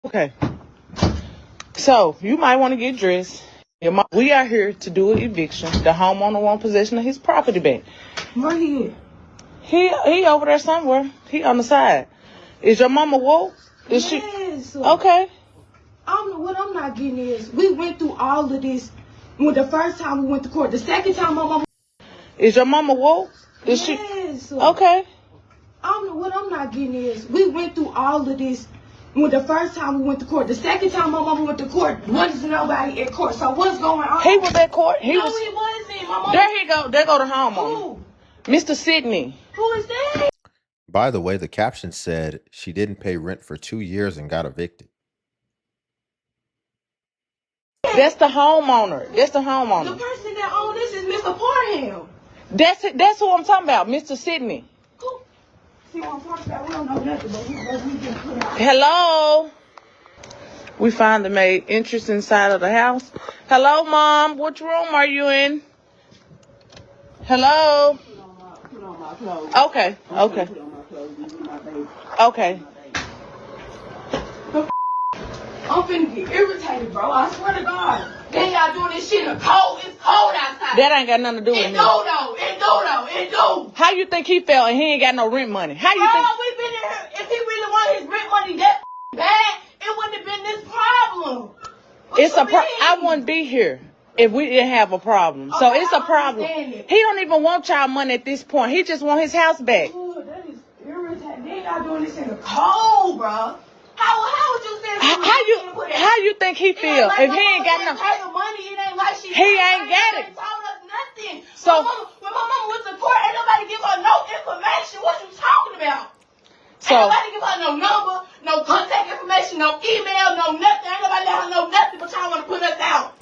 Okay. So, you might want to get dressed. We are here to do an eviction. The homeowner wants possession of his property back. Where he at? He over there somewhere. He on the side. Is your mama woke? Is she? Okay. What I'm not getting is, we went through all of this when the first time we went to court. The second time my mama... Is your mama woke? Is she? Okay. What I'm not getting is, we went through all of this when the first time we went to court. The second time my mama went to court, wasn't nobody at court. So what's going on? He was at court. He wasn't. My mama... There he go. There go the homeowner. Who? Mr. Sidney. Who is that? By the way, the caption said she didn't pay rent for 2 years and got evicted. That's the homeowner. That's the homeowner. The person that owns this is Mr. Parham. That's who I'm talking about, Mr. Sidney. Who? See what I'm talking about? We don't know nothing, but we get put out. Hello. We finally made entrance inside of the house. Hello, Mom. Which room are you in? Hello. Put on my clothes. Okay. Okay. Put on my clothes. This is my baby. Okay. I'm finna get irritated, bro. I swear to God. Then y'all doing this shit in the cold. It's cold outside. That ain't got nothing to do with me. It do. How you think he felt and he ain't got no rent money? How you think? We been in here. If he really wanted his rent money that bad, it wouldn't have been this problem. I wouldn't be here if we didn't have a problem. So it's a problem. He don't even want y'all money at this point. He just want his house back. Ooh, that is irritating. Then y'all doing this in the cold, bro. How would you say How you think he feel if he ain't got no money? It ain't like she ain't got it. Told us nothing. So when my mama went to court, ain't nobody give her no information. What you talking about? So ain't nobody give her no number, no contact information, no email, no nothing. Ain't nobody let her know nothing, but y'all want to put us out.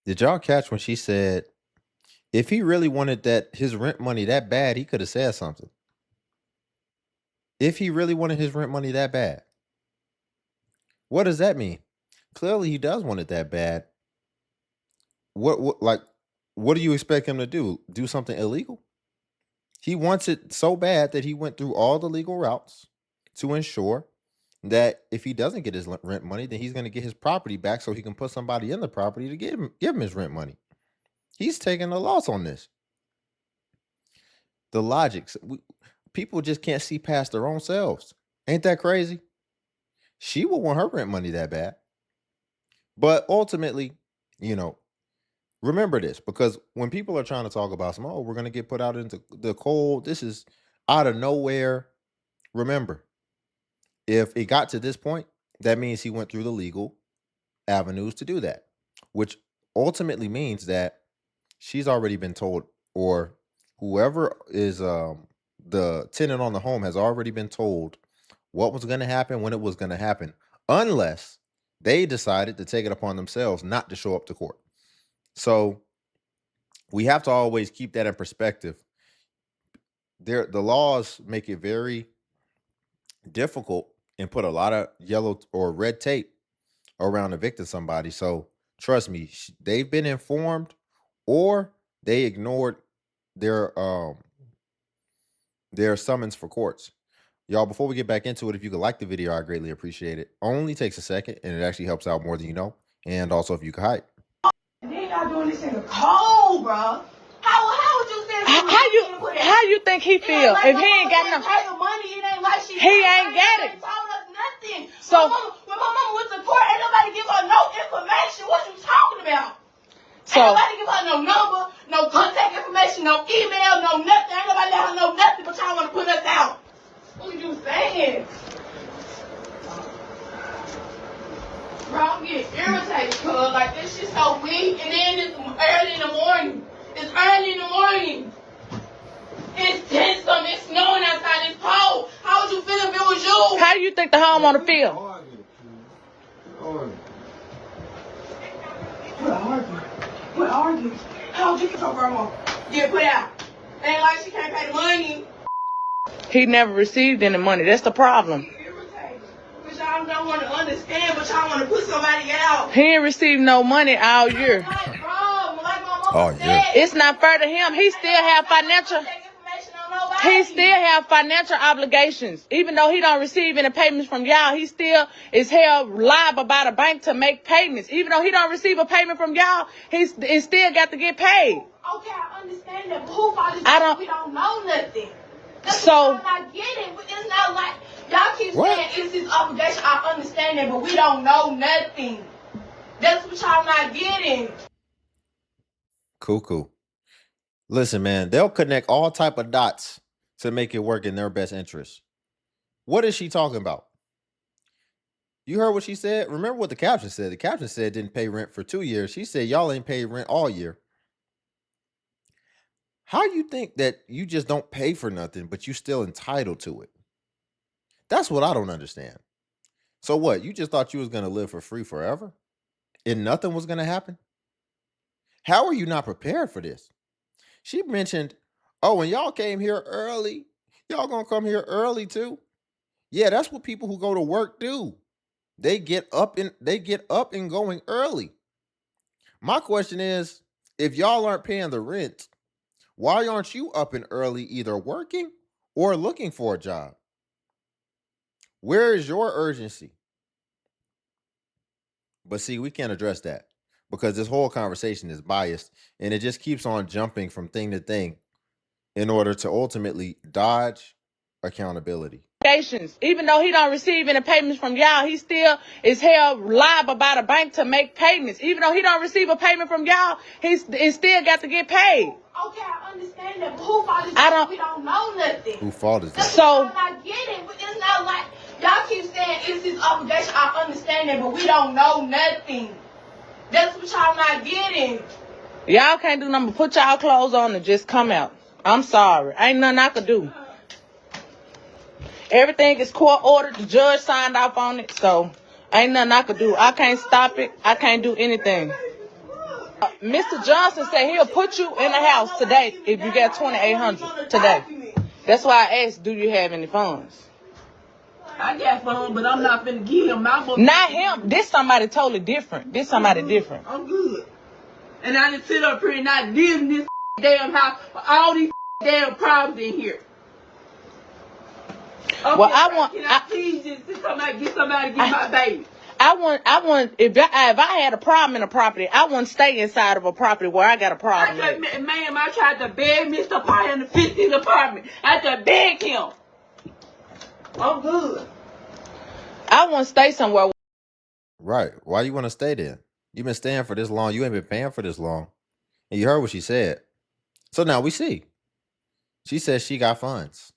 Did y'all catch when she said, if he really wanted his rent money that bad, he could have said something? If he really wanted his rent money that bad. What does that mean? Clearly he does want it that bad. What do you expect him to do? Do something illegal? He wants it so bad that he went through all the legal routes to ensure that if he doesn't get his rent money, then he's going to get his property back so he can put somebody in the property to give him his rent money. He's taking a loss on this. The logics. People just can't see past their own selves. Ain't that crazy? She will want her rent money that bad. But ultimately, remember this, because when people are trying to talk about we're going to get put out into the cold, this is out of nowhere. Remember, if it got to this point, that means he went through the legal avenues to do that, which ultimately means that she's already been told, or whoever is the tenant on the home has already been told what was going to happen, when it was going to happen, unless they decided to take it upon themselves not to show up to court. So we have to always keep that in perspective. The laws make it very difficult and put a lot of yellow or red tape around evicting somebody. So trust me, they've been informed, or they ignored their summons for courts. Y'all, before we get back into it, if you could like the video, I greatly appreciate it. Only takes a second, and it actually helps out more than you know. And also, if you could hype. Then y'all doing this in the cold, bro. How would you say How you think he feel if he ain't got no money? It ain't like she ain't got it. Told us nothing. So when my mama went to court, ain't nobody give her no information. What you talking about? So ain't nobody give her no number, no contact information, no email, no nothing. Ain't nobody let her know nothing, but y'all want to put us out. What you saying? Bro, I'm getting irritated, cuz. Like, this shit's so weak. And then it's early in the morning. It's 10-something. It's snowing outside. It's cold. How would you feel if it was you? How do you think the homeowner feel? What arguing? How would you get your grandma? Get put out. Ain't like she can't pay the money. He never received any money. That's the problem. But y'all don't want to understand, but y'all want to put somebody out. He ain't received no money all year. Like my mama said, it's not fair to him. He still have financial. He still have financial obligations. Even though he don't receive any payments from y'all, he still is held liable by the bank to make payments. Even though he don't receive a payment from y'all, he's still got to get paid. Okay, I understand that, but who fault is that? We don't know nothing. That's So what I'm not getting. It's not like y'all keep What? saying it's his obligation. I understand that, but we don't know nothing. That's what y'all not getting. Cool. Listen, man, they'll connect all type of dots to make it work in their best interest. What is she talking about? You heard what she said? Remember what the caption said? The caption said didn't pay rent for 2 years. She said y'all ain't paid rent all year. How you think that you just don't pay for nothing, but you still entitled to it? That's what I don't understand. So what? You just thought you was going to live for free forever? And nothing was going to happen? How are you not prepared for this? She mentioned, oh, when y'all came here early, y'all going to come here early too? Yeah, that's what people who go to work do. They get up and going early. My question is, if y'all aren't paying the rent, why aren't you up and early either working or looking for a job? Where is your urgency? But see, we can't address that because this whole conversation is biased and it just keeps on jumping from thing to thing in order to ultimately dodge accountability. Even though he don't receive any payments from y'all, he still is held liable by the bank to make payments. Even though he don't receive a payment from y'all, he's still got to get paid. Okay, I understand that, but who fault is that? We don't know nothing. Who fault is that? So I'm not getting. It's not like y'all keep saying it's his obligation. I understand that, but we don't know nothing. That's what y'all not getting. Y'all can't do nothing but put y'all clothes on and just come out. I'm sorry. Ain't nothing I could do. Everything is court ordered. The judge signed off on it. So ain't nothing I could do. I can't stop it. I can't do anything. Mr. Johnson said he'll put you in the house today if you got $2,800 today. That's why I asked, do you have any funds? I got funds, but I'm not finna give him my money. Not him. This somebody totally different. This somebody different. I'm good. And I done sit up here and not live in this damn house for all these damn problems in here. Okay, well, I want. Can I please just get somebody to get my baby? I want. If I had a problem in a property, I wouldn't stay inside of a property where I got a problem. Ma'am, I tried to beg Mr. Pye in the 15th apartment. I had to beg him. I'm good. I want to stay somewhere. Right. Why you want to stay there? You've been staying for this long. You ain't been paying for this long. And you heard what she said. So now we see. She says she got funds,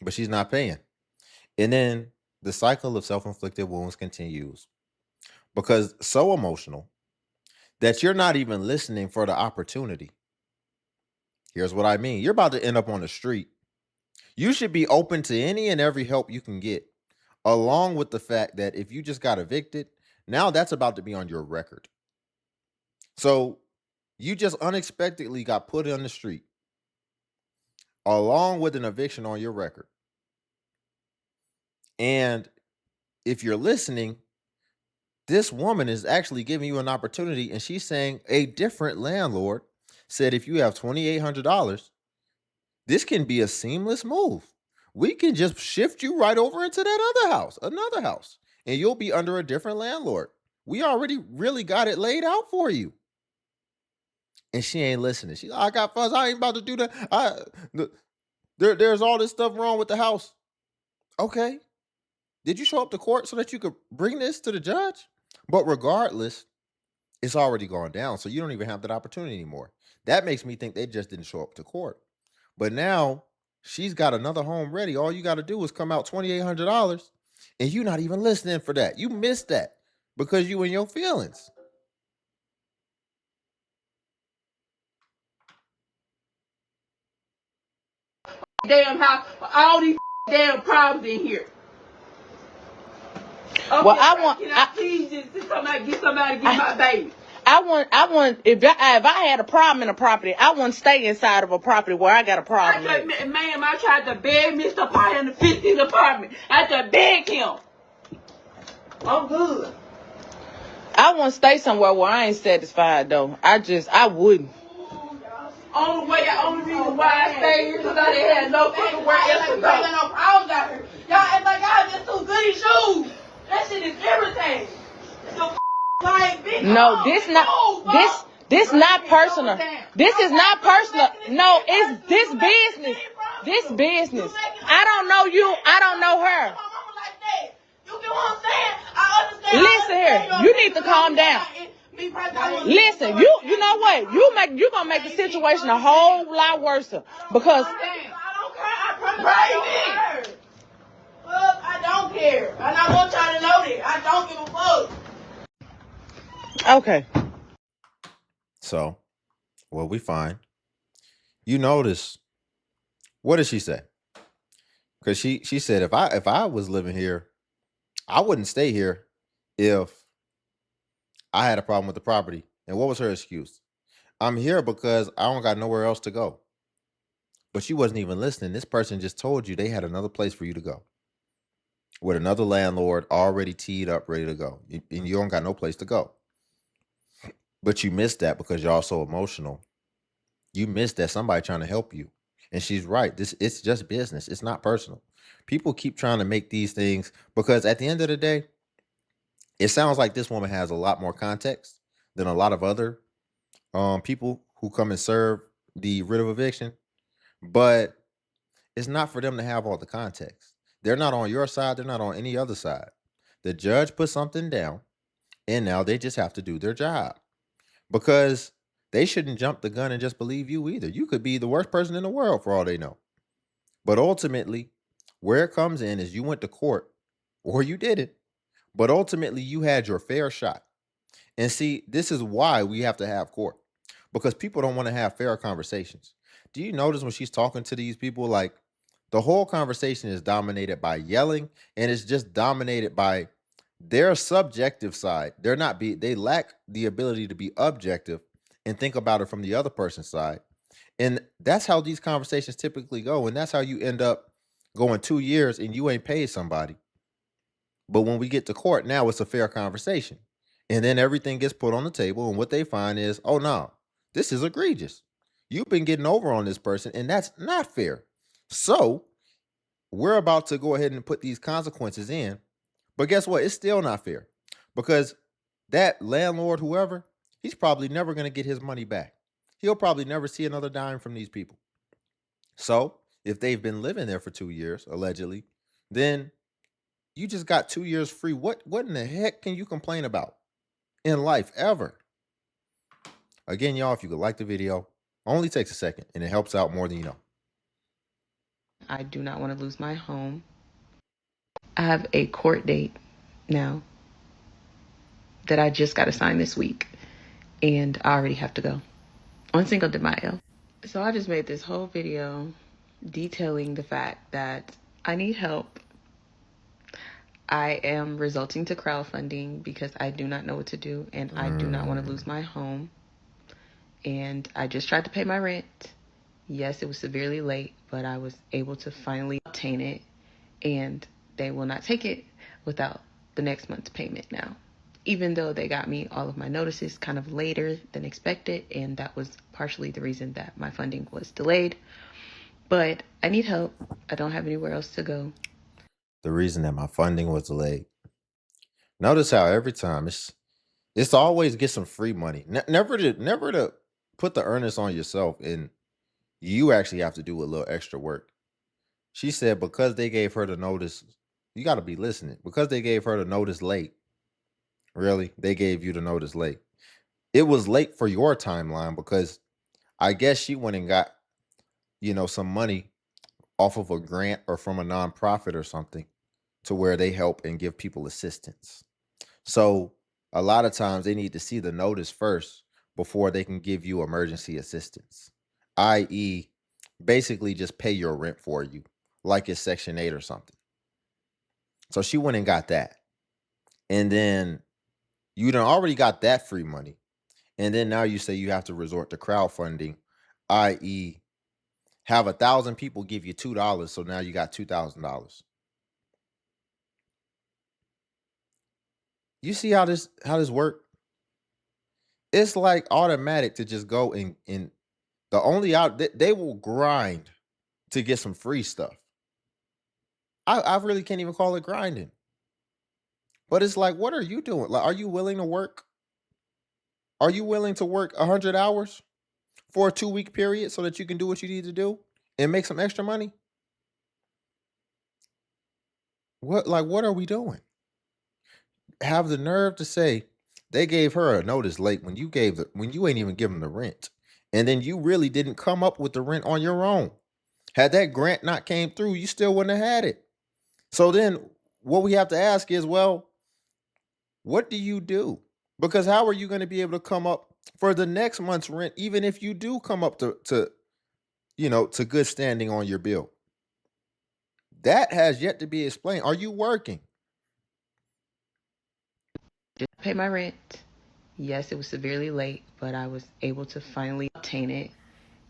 but she's not paying. And then the cycle of self-inflicted wounds continues because so emotional that you're not even listening for the opportunity. Here's what I mean. You're about to end up on the street. You should be open to any and every help you can get, along with the fact that if you just got evicted, now that's about to be on your record. So you just unexpectedly got put on the street, along with an eviction on your record. And if you're listening, this woman is actually giving you an opportunity, and she's saying a different landlord said if you have $2,800, this can be a seamless move. We can just shift you right over into that another house, and you'll be under a different landlord. We already really got it laid out for you. And she ain't listening. She's like, I got funds. I ain't about to do that. There's all this stuff wrong with the house. Okay. Did you show up to court so that you could bring this to the judge? But regardless, it's already gone down. So you don't even have that opportunity anymore. That makes me think they just didn't show up to court. But now she's got another home ready. All you got to do is come out $2,800, and you're not even listening for that. You missed that because you in your feelings. Damn house for all these damn problems in here. Okay, well, I want. Can I please just get somebody to get my baby? I want. If I had a problem in a property, I wouldn't stay inside of a property where I got a problem. Ma'am, I tried to beg Mr. Pye in the 15th apartment. I had to beg him. I'm good. I want to stay somewhere where I ain't satisfied though. I wouldn't. Only reason why I stayed here because I didn't have no fucking where else to go. Y'all got no problems out here. Y'all act like y'all just too goody shoes. That shit is irritating. Like, bitch, No, this not personal. This is not personal. No, it's this business. This business. I don't know you. I don't know her. You get what I'm saying? I understand. Listen here. You need to calm down. Listen, you know what? You gonna make the situation a whole lot worse because I don't care. And I want y'all to know that. I don't give a fuck. okay. So, well, we fine. You notice, what did she say? Because she said if I was living here, I wouldn't stay here if I had a problem with the property. And what was her excuse? I'm here because I don't got nowhere else to go. But she wasn't even listening. This person just told you they had another place for you to go with another landlord already teed up, ready to go. And you don't got no place to go. But you missed that because you're all so emotional. You missed that somebody trying to help you. And she's right. It's just business. It's not personal. People keep trying to make these things because at the end of the day, it sounds like this woman has a lot more context than a lot of other people who come and serve the writ of eviction. But it's not for them to have all the context. They're not on your side. They're not on any other side. The judge put something down, and now they just have to do their job because they shouldn't jump the gun and just believe you either. You could be the worst person in the world for all they know. But ultimately, where it comes in is you went to court or you didn't, but ultimately you had your fair shot. And see, this is why we have to have court because people don't want to have fair conversations. Do you notice when she's talking to these people, like the whole conversation is dominated by yelling and it's just dominated by their subjective side. They lack the ability to be objective and think about it from the other person's side. And that's how these conversations typically go. And that's how you end up going 2 years and you ain't paid somebody. But when we get to court, now it's a fair conversation. And then everything gets put on the table. And what they find is, oh, no, this is egregious. You've been getting over on this person, and that's not fair. So we're about to go ahead and put these consequences in. But guess what? It's still not fair because that landlord, whoever, he's probably never going to get his money back. He'll probably never see another dime from these people. So if they've been living there for 2 years, allegedly, then you just got 2 years free. What in the heck can you complain about in life ever? Again, y'all, if you could like the video, only takes a second and it helps out more than you know. I do not want to lose my home. I have a court date now that I just got to sign this week, and I already have to go on Cinco de Mayo. So I just made this whole video detailing the fact that I need help. I am resorting to crowdfunding because I do not know what to do, and I do not want to lose my home. And I just tried to pay my rent. Yes, it was severely late, but I was able to finally obtain it, and they will not take it without the next month's payment now. Even though they got me all of my notices kind of later than expected, and that was partially the reason that my funding was delayed. But I need help. I don't have anywhere else to go. The reason that my funding was delayed. Notice how every time it's to always get some free money. Never to put the earnest on yourself, and you actually have to do a little extra work. She said because they gave her the notice, you got to be listening. Because they gave her the notice late. Really? They gave you the notice late. It was late for your timeline because I guess she went and got, some money off of a grant or from a nonprofit or something to where they help and give people assistance. So a lot of times they need to see the notice first before they can give you emergency assistance, i.e., basically just pay your rent for you, like it's Section 8 or something. So she went and got that. And then you done already got that free money. And then now you say you have to resort to crowdfunding, i.e., have 1,000 people give you $2. So now you got $2,000. You see how this work? It's like automatic to just go and The only out they will grind to get some free stuff. I really can't even call it grinding. But it's like, what are you doing? Like, are you willing to work? Are you willing to work 100 hours for a 2-week period so that you can do what you need to do and make some extra money? What are we doing? Have the nerve to say they gave her a notice late when you ain't even give them the rent. And then you really didn't come up with the rent on your own. Had that grant not came through, you still wouldn't have had it. So then what we have to ask is, well, what do you do? Because how are you going to be able to come up for the next month's rent, even if you do come up to good standing on your bill? That has yet to be explained. Are you working? Just pay my rent. Yes, it was severely late, but I was able to finally obtain it,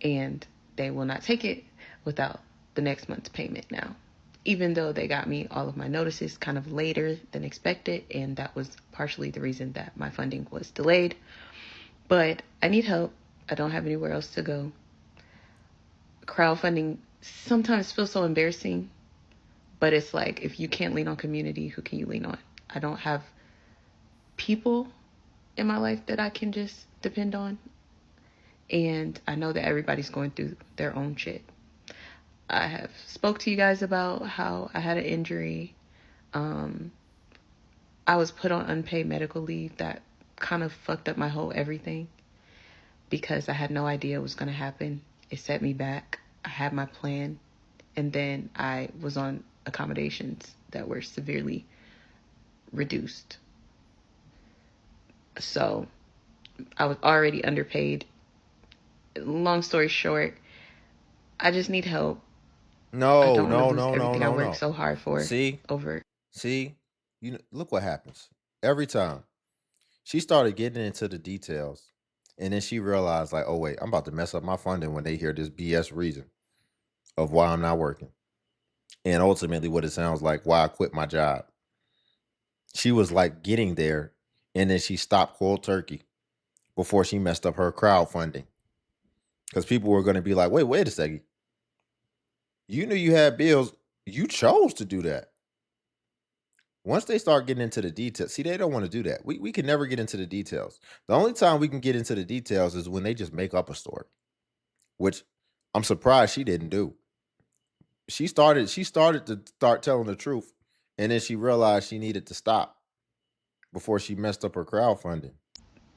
and they will not take it without the next month's payment now. Even though they got me all of my notices kind of later than expected, and that was partially the reason that my funding was delayed. But I need help. I don't have anywhere else to go. Crowdfunding sometimes feels so embarrassing, but it's like, if you can't lean on community, who can you lean on? I don't have people in my life that I can just depend on. And I know that everybody's going through their own shit. I have spoke to you guys about how I had an injury. I was put on unpaid medical leave that kind of fucked up my whole everything because I had no idea it was going to happen. It set me back. I had my plan, and then I was on accommodations that were severely reduced. So I was already underpaid. Long story short, I just need help. I No, don't want to no, lose no, no, everything I no, worked no. so hard for See, over. look what happens every time. She started getting into the details, and then she realized, like, oh wait, I'm about to mess up my funding when they hear this BS reason of why I'm not working, and ultimately what it sounds like why I quit my job. She was like getting there, and then she stopped cold turkey before she messed up her crowdfunding, because people were going to be like, wait a second, you knew you had bills, you chose to do that. Once they start getting into the details, see, they don't want to do that. We can never get into the details. The only time we can get into the details is when they just make up a story, which I'm surprised she didn't do. She started to start telling the truth, and then she realized she needed to stop before she messed up her crowdfunding.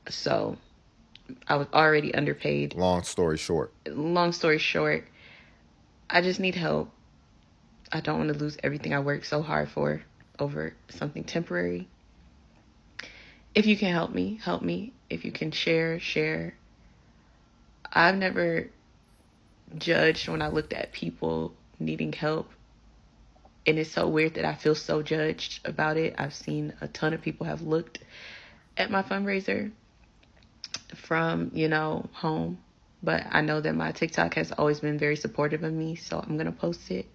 So I was already underpaid. Long story short, I just need help. I don't want to lose everything I worked so hard for over something temporary. If you can help me, help me. If you can share. I've never judged when I looked at people needing help. And it's so weird that I feel so judged about it. I've seen a ton of people have looked at my fundraiser from, home. But I know that my TikTok has always been very supportive of me, so I'm going to post it.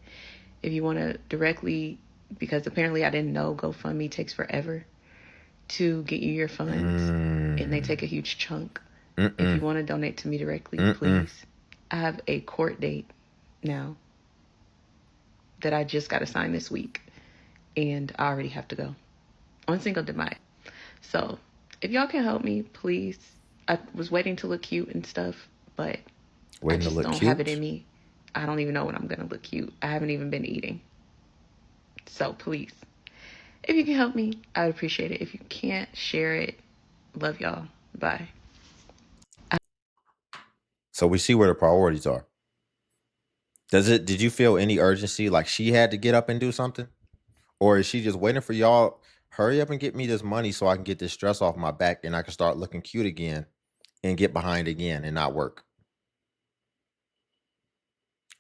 If you want to directly, because apparently I didn't know GoFundMe takes forever to get you your funds, and they take a huge chunk. If you want to donate to me directly, please. I have a court date now that I just got assigned this week, and I already have to go on Cinco de Mayo. So if y'all can help me, please. I was waiting to look cute and stuff, but I just don't have it in me. I don't even know when I'm going to look cute. I haven't even been eating. So please, if you can help me, I would appreciate it. If you can't, share it. Love y'all. Bye. So we see where the priorities are. Did you feel any urgency, like she had to get up and do something? Or is she just waiting for y'all, hurry up and get me this money so I can get this stress off my back and I can start looking cute again and get behind again and not work?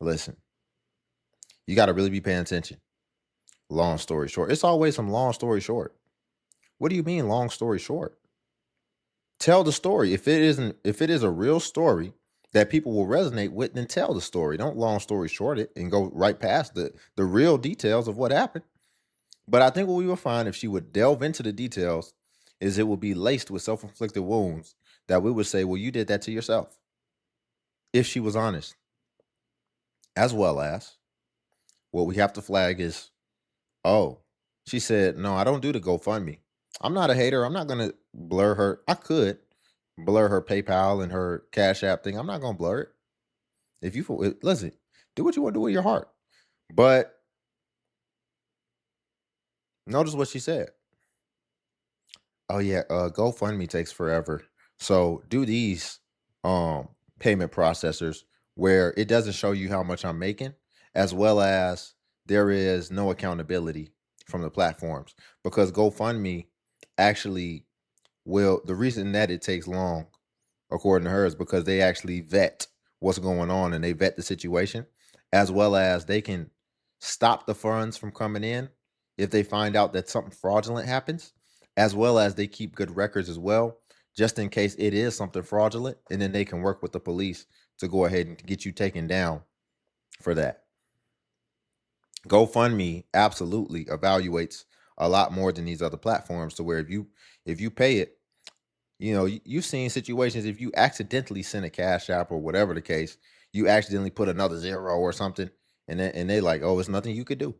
Listen, you got to really be paying attention. Long story short, it's always some long story short. What do you mean long story short? Tell the story. If it is a real story that people will resonate with, then tell the story. Don't long story short it and go right past the real details of what happened. But I think what we will find, if she would delve into the details, is it will be laced with self-inflicted wounds that we would say, well, you did that to yourself. if she was honest. As well as what we have to flag is, oh, she said, no, I don't do the GoFundMe. I'm not a hater. I'm not going to blur her. I could blur her PayPal and her Cash App thing. I'm not going to blur it. If you listen, do what you want to do with your heart. But notice what she said. Oh yeah, GoFundMe takes forever. So do these payment processors where it doesn't show you how much I'm making, as well as there is no accountability from the platforms, because GoFundMe actually will, the reason that it takes long, according to her, is because they actually vet what's going on and they vet the situation, as well as they can stop the funds from coming in if they find out that something fraudulent happens, as well as they keep good records as well, just in case it is something fraudulent, and then they can work with the police to go ahead and get you taken down for that. GoFundMe absolutely evaluates a lot more than these other platforms, to where if you pay it, you know, you've seen situations, if you accidentally send a Cash App or whatever the case, you accidentally put another zero or something, and they like, oh, it's nothing you could do,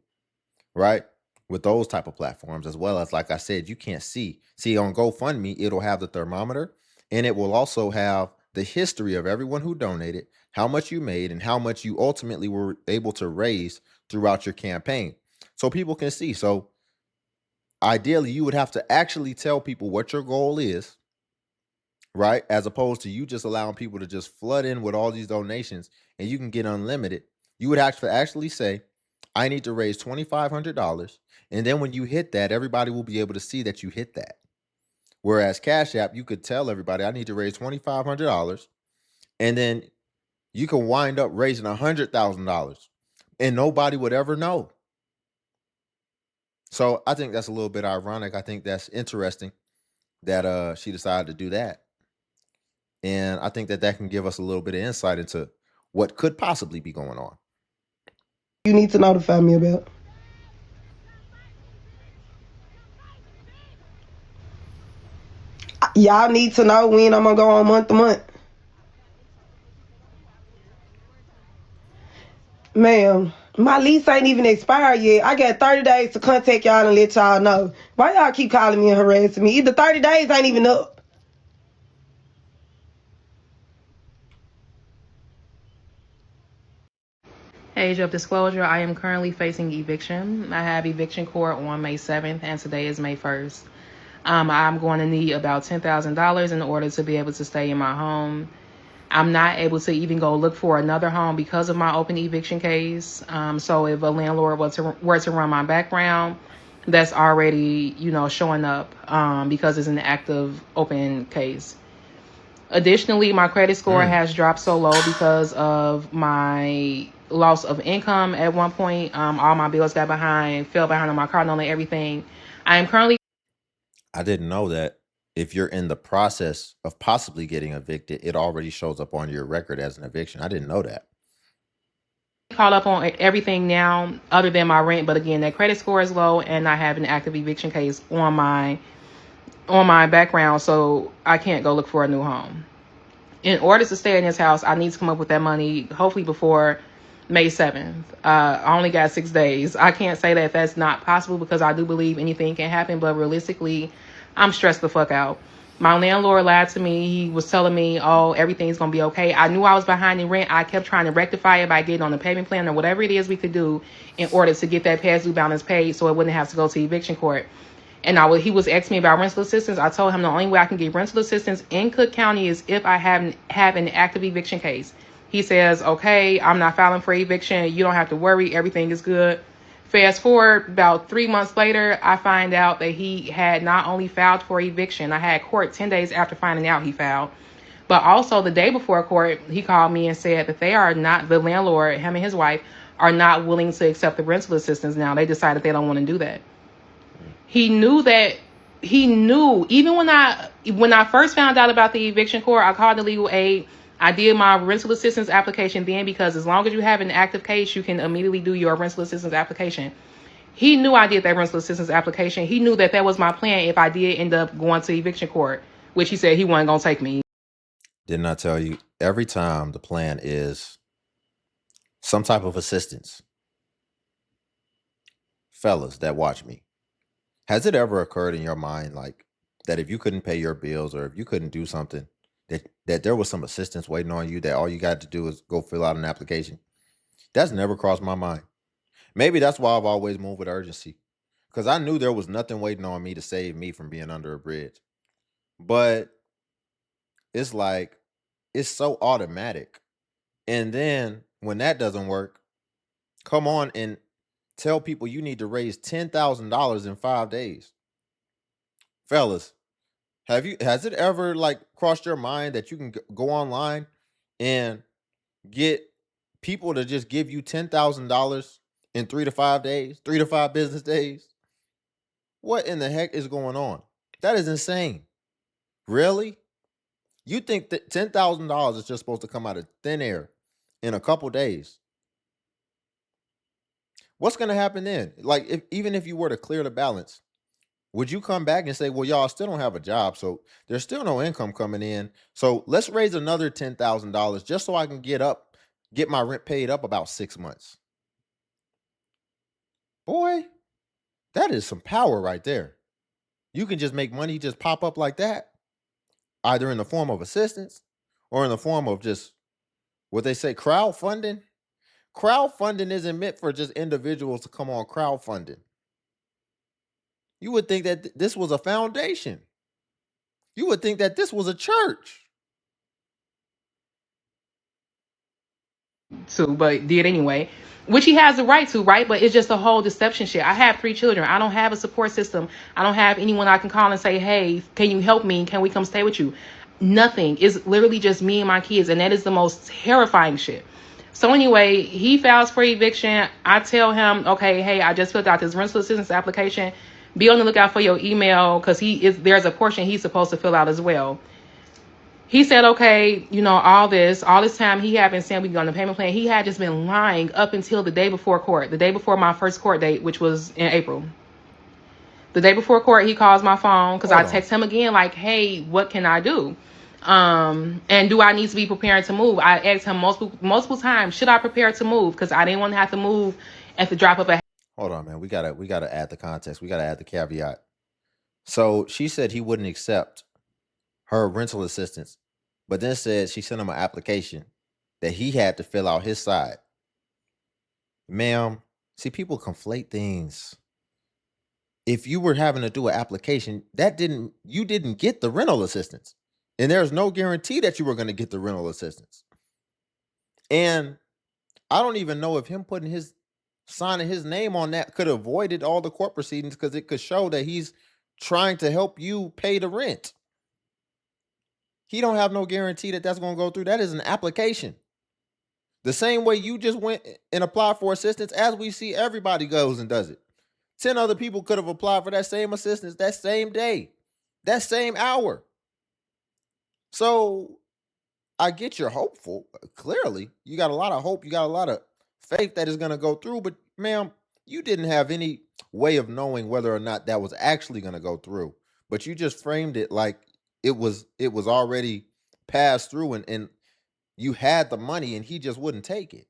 right? With those type of platforms, as well as, like I said, you can't see on GoFundMe, it'll have the thermometer, and it will also have the history of everyone who donated, how much you made, and how much you ultimately were able to raise throughout your campaign, so people can see. So ideally, you would have to actually tell people what your goal is, right? As opposed to you just allowing people to just flood in with all these donations and you can get unlimited. You would actually say, I need to raise $2,500. And then when you hit that, everybody will be able to see that you hit that. Whereas Cash App, you could tell everybody, I need to raise $2,500. And then you can wind up raising $100,000 and nobody would ever know. So I think that's a little bit ironic. I think that's interesting that she decided to do that. And I think that can give us a little bit of insight into what could possibly be going on. You need to notify me about. Y'all need to know when I'm gonna go on month to month. Ma'am, my lease ain't even expired yet. I got 30 days to contact y'all and let y'all know. Why y'all keep calling me and harassing me? Either 30 days ain't even up. Age of disclosure, I am currently facing eviction. I have eviction court on May 7th, and today is May 1st. I'm going to need about $10,000 in order to be able to stay in my home. I'm not able to even go look for another home because of my open eviction case. So if a landlord were to run my background, that's already, showing up because it's an active open case. Additionally, my credit score has dropped so low because of my loss of income at one point. All my bills fell behind on my car note and everything. I am currently... I didn't know that if you're in the process of possibly getting evicted, it already shows up on your record as an eviction. I didn't know that. Caught up on everything now other than my rent, but again, that credit score is low and I have an active eviction case on my background, so I can't go look for a new home. In order to stay in this house, I need to come up with that money hopefully before May 7th. I only got 6 days. I can't say that that's not possible because I do believe anything can happen, but realistically, I'm stressed the fuck out. My landlord lied to me. He was telling me, oh, everything's going to be okay. I knew I was behind in rent. I kept trying to rectify it by getting on the payment plan or whatever it is we could do in order to get that past due balance paid so it wouldn't have to go to eviction court. And he was asking me about rental assistance. I told him the only way I can get rental assistance in Cook County is if I have an active eviction case. He says, okay, I'm not filing for eviction. You don't have to worry. Everything is good. Fast forward about 3 months later, I find out that he had not only filed for eviction. I had court 10 days after finding out he filed. But also the day before court, he called me and said that they are not, the landlord, him and his wife, are not willing to accept the rental assistance now. They decided they don't want to do that. He knew, even when I first found out about the eviction court, I called the legal aid. I did my rental assistance application then because as long as you have an active case, you can immediately do your rental assistance application. He knew I did that rental assistance application. He knew that was my plan if I did end up going to eviction court, which he said he wasn't going to take me. Didn't I tell you? Every time the plan is some type of assistance. Fellas that watch me, has it ever occurred in your mind like that if you couldn't pay your bills or if you couldn't do something, that there was some assistance waiting on you, that all you got to do is go fill out an application? That's never crossed my mind. Maybe that's why I've always moved with urgency, because I knew there was nothing waiting on me to save me from being under a bridge. But it's like, it's so automatic. And then when that doesn't work, come on and tell people you need to raise $10,000 in 5 days. Fellas, has it ever like crossed your mind that you can go online and get people to just give you $10,000 in 3 to 5 days, 3 to 5 business days? What in the heck is going on? That is insane. Really? You think that $10,000 is just supposed to come out of thin air in a couple days? What's going to happen then? Like, even if you were to clear the balance, would you come back and say, well, y'all still don't have a job, so there's still no income coming in, so let's raise another $10,000 just so I can get my rent paid up about 6 months? Boy, that is some power right there. You can just make money just pop up like that, either in the form of assistance or in the form of just what they say, crowdfunding. Crowdfunding isn't meant for just individuals to come on crowdfunding. You would think that this was a foundation. You would think that this was a church. But did anyway, which he has the right to, right? But it's just a whole deception shit. I have 3 children. I don't have a support system. I don't have anyone I can call and say, hey, can you help me? Can we come stay with you? Nothing. It's literally just me and my kids, and that is the most terrifying shit. So anyway, he files for eviction. I tell him, okay, hey, I just filled out this rental assistance application. Be on the lookout for your email, because there's a portion he's supposed to fill out as well. He said, okay, all this time he had been saying we go on the payment plan. He had just been lying up until the day before court, the day before my first court date, which was in April. The day before court, he calls my phone because I text him again, like, hey, what can I do? And do I need to be preparing to move? I asked him multiple times, should I prepare to move? Because I didn't want to have to move at the drop of a. Hold on, man. We gotta add the context. We gotta add the caveat. So she said he wouldn't accept her rental assistance, but then said she sent him an application that he had to fill out his side. Ma'am, see, people conflate things. If you were having to do an application, you didn't get the rental assistance. And there's no guarantee that you were going to get the rental assistance. And I don't even know if him signing his name on that could have avoided all the court proceedings, because it could show that he's trying to help you pay the rent. He don't have no guarantee that that's going to go through. That is an application. The same way you just went and applied for assistance, as we see everybody goes and does it. 10 other people could have applied for that same assistance that same day, that same hour. So I get you're hopeful. Clearly, you got a lot of hope. You got a lot of faith that is going to go through. But ma'am, you didn't have any way of knowing whether or not that was actually going to go through. But you just framed it like it was already passed through, and you had the money and he just wouldn't take it.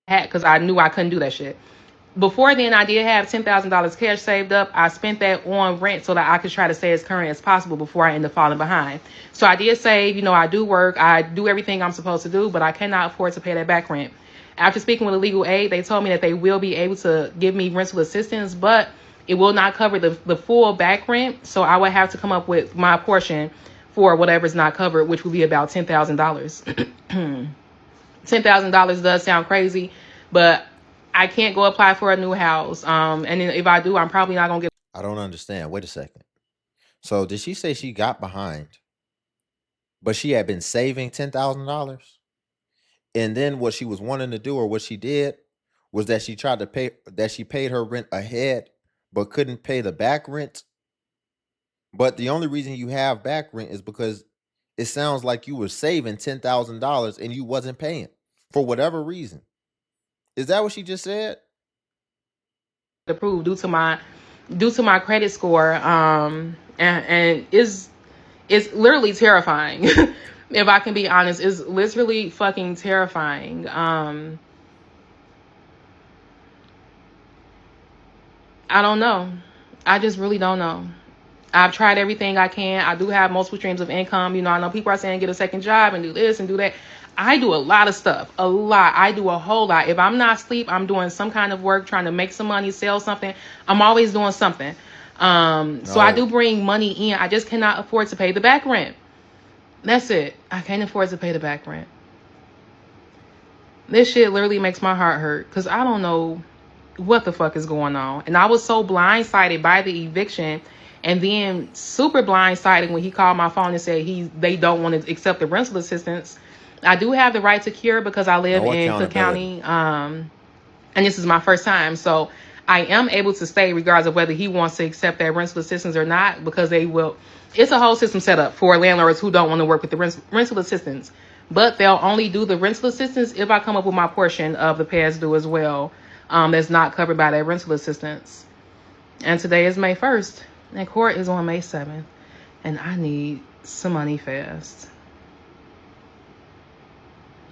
Because I knew I couldn't do that shit. Before then, I did have $10,000 cash saved up. I spent that on rent so that I could try to stay as current as possible before I end up falling behind. So I did save, I do work, I do everything I'm supposed to do, but I cannot afford to pay that back rent. After speaking with a legal aid, they told me that they will be able to give me rental assistance, but it will not cover the full back rent. So I would have to come up with my portion for whatever's not covered, which would be about $10,000. $10,000 does sound crazy, but I can't go apply for a new house. And then if I do, I'm probably not going to get. I don't understand. Wait a second. So did she say she got behind, but she had been saving $10,000? And then what she was wanting to do, or what she did, was that she paid her rent ahead, but couldn't pay the back rent. But the only reason you have back rent is because it sounds like you were saving $10,000 and you wasn't paying for whatever reason. Is that what she just said? Approved due to my credit score. And is It's literally terrifying. If I can be honest, it's literally fucking terrifying. I don't know. I just really don't know. I've tried everything I can. I do have multiple streams of income. You know, I know people are saying get a second job and do this and do that. I do a lot of stuff. A lot. I do a whole lot. If I'm not asleep, I'm doing some kind of work, trying to make some money, sell something. I'm always doing something. So I do bring money in. I just cannot afford to pay the back rent. That's it. I can't afford to pay the back rent. This shit literally makes my heart hurt because I don't know what the fuck is going on. And I was so blindsided by the eviction, and then super blindsided when he called my phone and said they don't want to accept the rental assistance. I do have the right to cure because I live in Cook County, and this is my first time. So I am able to stay regardless of whether he wants to accept that rental assistance or not, because they will. It's a whole system set up for landlords who don't want to work with the rental assistance. But they'll only do the rental assistance if I come up with my portion of the past due as well. That's not covered by that rental assistance. And today is May 1st. And court is on May 7th. And I need some money fast.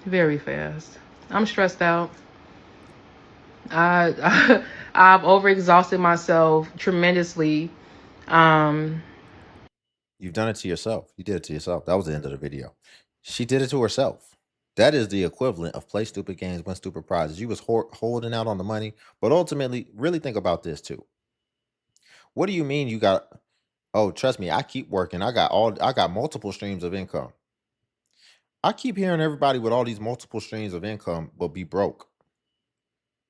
Very fast. I'm stressed out. I've overexhausted myself tremendously. You've done it to yourself. You did it to yourself. That was the end of the video. She did it to herself. That is the equivalent of play stupid games, win stupid prizes. You was holding out on the money, but ultimately, really think about this too. What do you mean you got? Oh, trust me, I keep working. I got multiple streams of income. I keep hearing everybody with all these multiple streams of income, but be broke.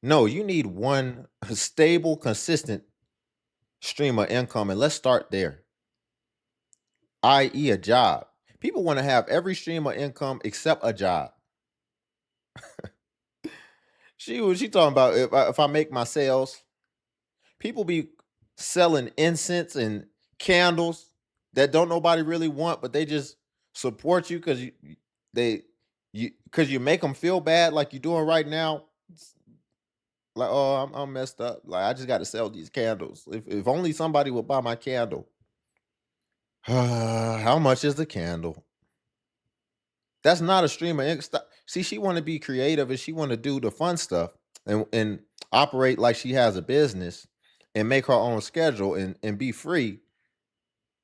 No, you need one stable, consistent stream of income, and let's start there. I.e., a job. People want to have every stream of income except a job. She talking about if I make my sales, people be selling incense and candles that don't nobody really want, but they just support you because you make them feel bad like you're doing right now. Like, oh, I'm messed up. Like, I just got to sell these candles. If only somebody would buy my candle. How much is the candle? That's not a stream of income. See, she want to be creative and she want to do the fun stuff and operate like she has a business and make her own schedule and be free.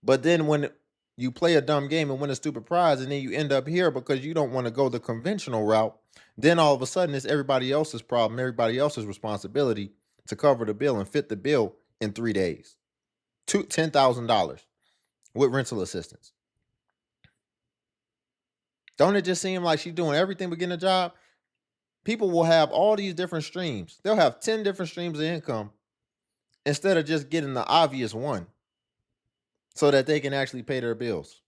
But then when you play a dumb game and win a stupid prize and then you end up here because you don't want to go the conventional route, then all of a sudden it's everybody else's problem, everybody else's responsibility to cover the bill and fit the bill in 3 days. $10,000 with rental assistance. Don't it just seem like she's doing everything but getting a job? People will have all these different streams. They'll have 10 different streams of income instead of just getting the obvious one so that they can actually pay their bills.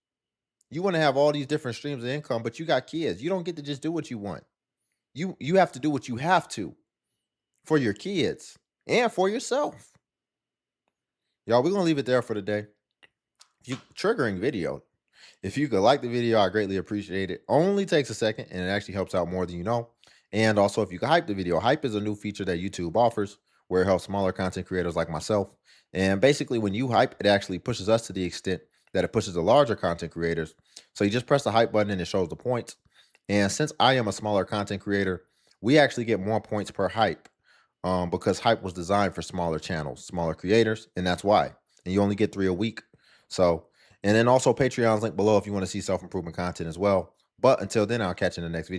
You want to have all these different streams of income, but you got kids. You don't get to just do what you want. You have to do what you have to for your kids and for yourself. Y'all, we're going to leave it there for today. Triggering video. If you could like the video, I greatly appreciate it. Only takes a second and it actually helps out more than you know. And also, if you could hype the video, hype is a new feature that YouTube offers where it helps smaller content creators like myself. And basically, when you hype, it actually pushes us to the extent that it pushes the larger content creators. So you just press the hype button and it shows the points. And since I am a smaller content creator, we actually get more points per hype because hype was designed for smaller channels, smaller creators, and that's why. And you only get 3 a week. So, and then also Patreon's link below if you want to see self-improvement content as well. But until then, I'll catch you in the next video.